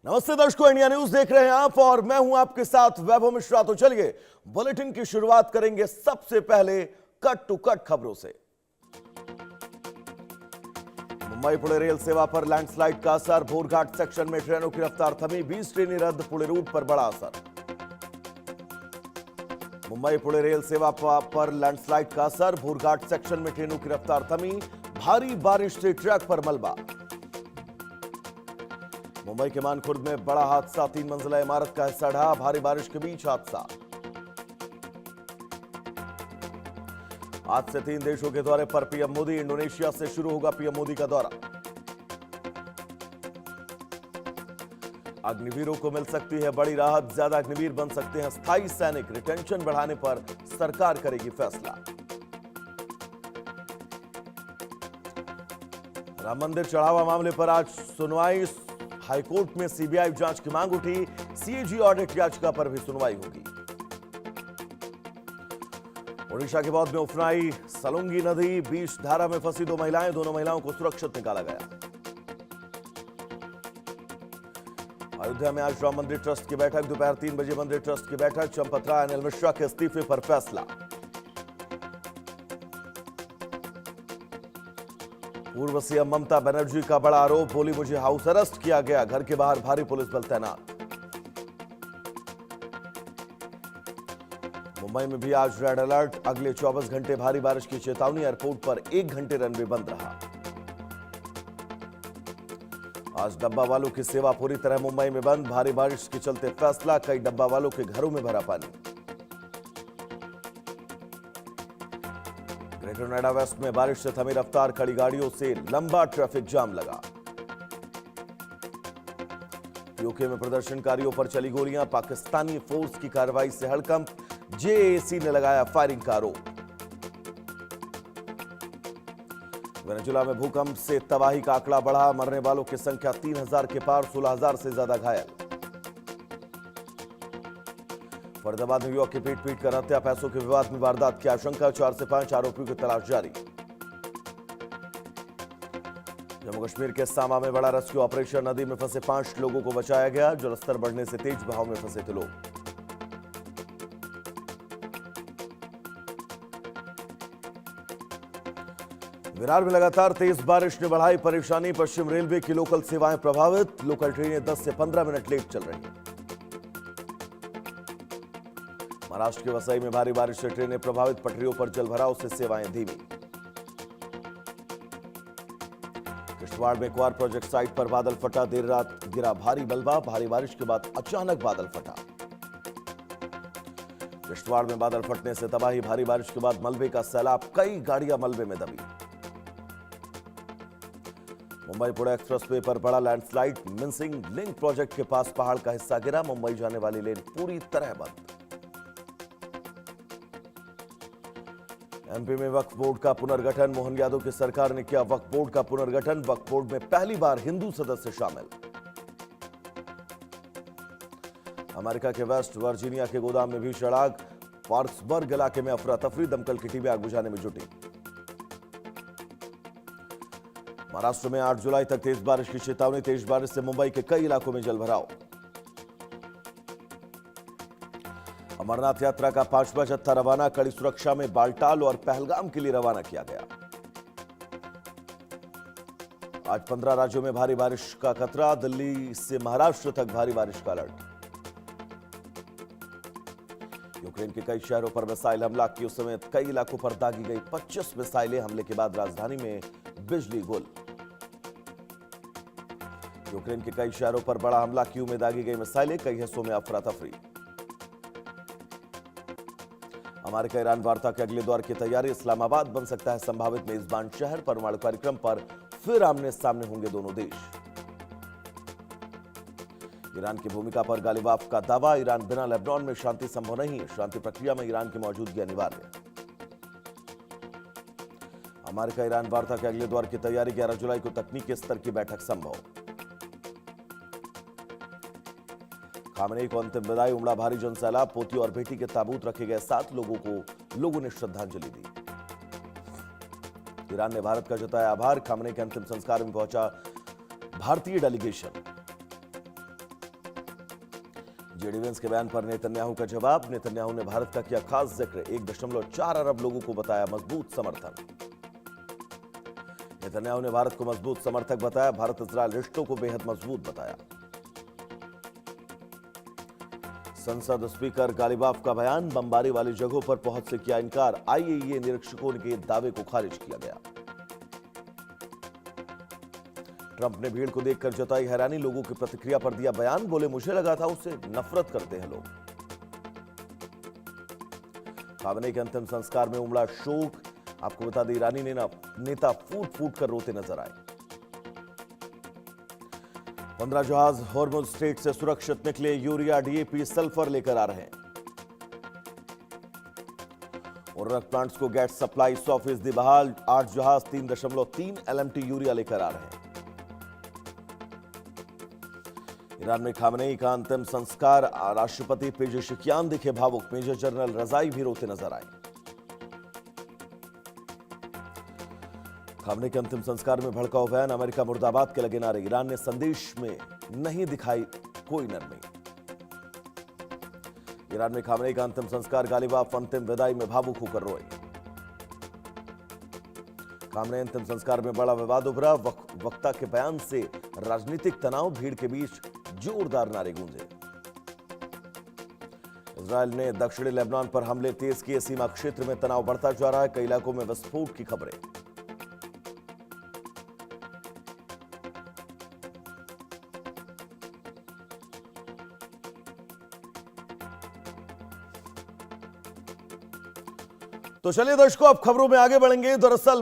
नमस्ते दर्शकों, India news देख रहे हैं आप और मैं हूं आपके साथ वैभव मिश्रा। तो चलिए बुलेटिन की शुरुआत करेंगे सबसे पहले कट टू कट खबरों से। मुंबई पुणे रेल सेवा पर लैंडस्लाइड का असर, भोरघाट सेक्शन में ट्रेनों की रफ्तार थमी, 20 ट्रेनें रद्द, पुणे रूट पर बड़ा असर। मुंबई पुणे रेल सेवा पर लैंडस्लाइड का असर, भोरघाट सेक्शन में ट्रेनों की रफ्तार थमी, भारी बारिश से ट्रैक पर मलबा। मुंबई के मानखुर्द में बड़ा हादसा, 3 मंजिला इमारत का हिस्सा ढहा, भारी बारिश के बीच हादसा। आज से 3 देशों के दौरे पर पीएम मोदी, इंडोनेशिया से शुरू होगा पीएम मोदी का दौरा। अग्निवीरों को मिल सकती है बड़ी राहत, ज्यादा अग्निवीर बन सकते हैं स्थायी सैनिक, रिटेंशन बढ़ाने पर सरकार करेगी फैसला। राम मंदिर चढ़ावा मामले पर आज सुनवाई, हाईकोर्ट में सीबीआई जांच की मांग उठी, सीएजी ऑडिट याचिका पर भी सुनवाई होगी। ओडिशा के बौद्ध में उफनाई सलुंगी नदी, बीच धारा में फंसी 2 महिलाएं, दोनों महिलाओं को सुरक्षित निकाला गया। अयोध्या में आज राम मंदिर ट्रस्ट की बैठक, दोपहर 3 बजे मंदिर ट्रस्ट की बैठक, चंपत राय अनिल मिश्रा के इस्तीफे पर फैसला। पूर्व सीएम ममता बनर्जी का बड़ा आरोप, बोली मुझे हाउस अरेस्ट किया गया, घर के बाहर भारी पुलिस बल तैनात। मुंबई में भी आज रेड अलर्ट, अगले 24 घंटे भारी बारिश की चेतावनी, एयरपोर्ट पर 1 घंटे रनवे बंद रहा। आज डब्बा वालों की सेवा पूरी तरह मुंबई में बंद, भारी बारिश के चलते फैसला, कई डब्बा वालों के घरों में भरा पानी। ग्रेटर नोएडा वेस्ट में बारिश से थमी रफ्तार, खड़ी गाड़ियों से लंबा ट्रैफिक जाम लगा। यूके में प्रदर्शनकारियों पर चली गोलियां, पाकिस्तानी फोर्स की कार्रवाई से हड़कंप, जेएसी ने लगाया फायरिंग का आरोप। वेनेजुएला में भूकंप से तबाही का आंकड़ा बढ़ा, मरने वालों की संख्या 3000 के पार, 16000 से ज्यादा घायल। फरीदाबाद में युवक की पीट कर हत्या, पैसों के विवाद में वारदात की आशंका, 4 से 5 आरोपियों की तलाश जारी। जम्मू कश्मीर के सामा में बड़ा रेस्क्यू ऑपरेशन, नदी में फंसे 5 लोगों को बचाया गया, जलस्तर बढ़ने से तेज बहाव में फंसे थे लोग। विरार में लगातार तेज बारिश ने बढ़ाई परेशानी, पश्चिम रेलवे की लोकल सेवाएं प्रभावित, लोकल ट्रेनें 10 से 15 मिनट लेट चल रही हैं। महाराष्ट्र के वसई में भारी बारिश से ट्रेनें प्रभावित, पटरियों पर जलभराव से सेवाएं धीमी। किश्तवाड़ में क्वार प्रोजेक्ट साइट पर बादल फटा, देर रात गिरा भारी मलबा, भारी बारिश के बाद अचानक बादल फटा। किश्तवाड़ में बादल फटने से तबाही, भारी बारिश के बाद मलबे का सैलाब, कई गाड़ियां मलबे में दबी। मुंबई पुणे एक्सप्रेसवे पर बड़ा लैंडस्लाइड, मिंसिंग लिंक प्रोजेक्ट के पास पहाड़ का हिस्सा गिरा, मुंबई जाने वाली लेन पूरी तरह बंद। एमपी में वक्फ बोर्ड का पुनर्गठन, मोहन यादव की सरकार ने किया वक्फ बोर्ड का पुनर्गठन, वक्फ बोर्ड में पहली बार हिंदू सदस्य शामिल। अमेरिका के वेस्ट वर्जीनिया के गोदाम में भीषण आग, पार्क्सबर्ग इलाके में अफरा तफरी, दमकल की टीमें आग बुझाने में जुटी। महाराष्ट्र में 8 जुलाई तक तेज बारिश की चेतावनी, तेज बारिश से मुंबई के कई इलाकों में जलभराव। अमरनाथ यात्रा का 5वां जत्था रवाना, कड़ी सुरक्षा में बालटाल और पहलगाम के लिए रवाना किया गया। आज 15 राज्यों में भारी बारिश का खतरा, दिल्ली से महाराष्ट्र तक भारी बारिश का अलर्ट। यूक्रेन के कई शहरों पर मिसाइल हमला, कीव समेत कई इलाकों पर दागी गई 25 मिसाइलें, हमले के बाद राजधानी में बिजली गुल। यूक्रेन के कई शहरों पर बड़ा हमला, कीव में दागी गई मिसाइलें, कई हिस्सों में अफरा तफरी। अमेरिका ईरान वार्ता के अगले दौर की तैयारी, इस्लामाबाद बन सकता है संभावित मेजबान शहर, परमाणु कार्यक्रम पर फिर आमने सामने होंगे दोनों देश। ईरान की भूमिका पर गालिबाफ का दावा, ईरान बिना लेबनान में शांति संभव नहीं, शांति प्रक्रिया में ईरान की मौजूदगी अनिवार्य। अमेरिका ईरान वार्ता के अगले दौर की तैयारी, 11 जुलाई को तकनीकी स्तर की बैठक संभव। खामनेई को अंतिम विदाई, उमड़ा भारी जनसैलाब, पोती और बेटी के ताबूत रखे गए 7 लोगों को लोगों ने श्रद्धांजलि दी। ईरान ने भारत का जताया आभार, खामनेई के अंतिम संस्कार में पहुंचा भारतीय डेलीगेशन। जेडी वेंस के बयान पर नेतन्याहू का जवाब। नेतन्याहू ने भारत का किया खास जिक्र। 1.4 अरब लोगों को बताया मजबूत समर्थन। नेतन्याहू ने भारत को मजबूत समर्थक बताया। भारत इजरायल रिश्तों को बेहद मजबूत बताया। संसद स्पीकर गालिबाफ का बयान। बमबारी वाली जगहों पर पहुंच से किया इनकार। आईएईए निरीक्षकों के दावे को खारिज किया गया। ट्रंप ने भीड़ को देखकर जताई हैरानी। लोगों की प्रतिक्रिया पर दिया बयान। बोले, मुझे लगा था उससे नफरत करते हैं लोग। खामेनी के अंतिम संस्कार में उमड़ा शोक। आपको बता दें, ईरानी नेता फूट फूट कर रोते नजर आए। 15 जहाज हॉर्मुज स्ट्रेट से सुरक्षित निकले। यूरिया, डीएपी, सल्फर लेकर आ रहे हैं। उर्वरक प्लांट्स को गैस सप्लाई 100% बहाल। 8 जहाज 3.3 LMT यूरिया लेकर आ रहे हैं। ईरान में खामेनी का अंतिम संस्कार। राष्ट्रपति पेजेशिकियान दिखे भावुक। मेजर जनरल रजाई भी रोते नजर आए। खामेनी के अंतिम संस्कार में भड़काऊ बयान। अमेरिका मुर्दाबाद के लगे नारे। ईरान ने संदेश में नहीं दिखाई कोई नरमी। ईरान में खामेनी का अंतिम संस्कार। गालिबाफ अंतिम विदाई में भावुक होकर रोए। खामेनी अंतिम संस्कार में बड़ा विवाद उभरा। वक्ता के बयान से राजनीतिक तनाव। भीड़ के बीच जोरदार नारे गूंजे। इजरायल ने दक्षिणी लेबनान पर हमले तेज किए। सीमा क्षेत्र में तनाव बढ़ता जा रहा है। कई इलाकों में विस्फोट की खबरें। तो चलिए दर्शकों, अब खबरों में आगे बढ़ेंगे। दरअसल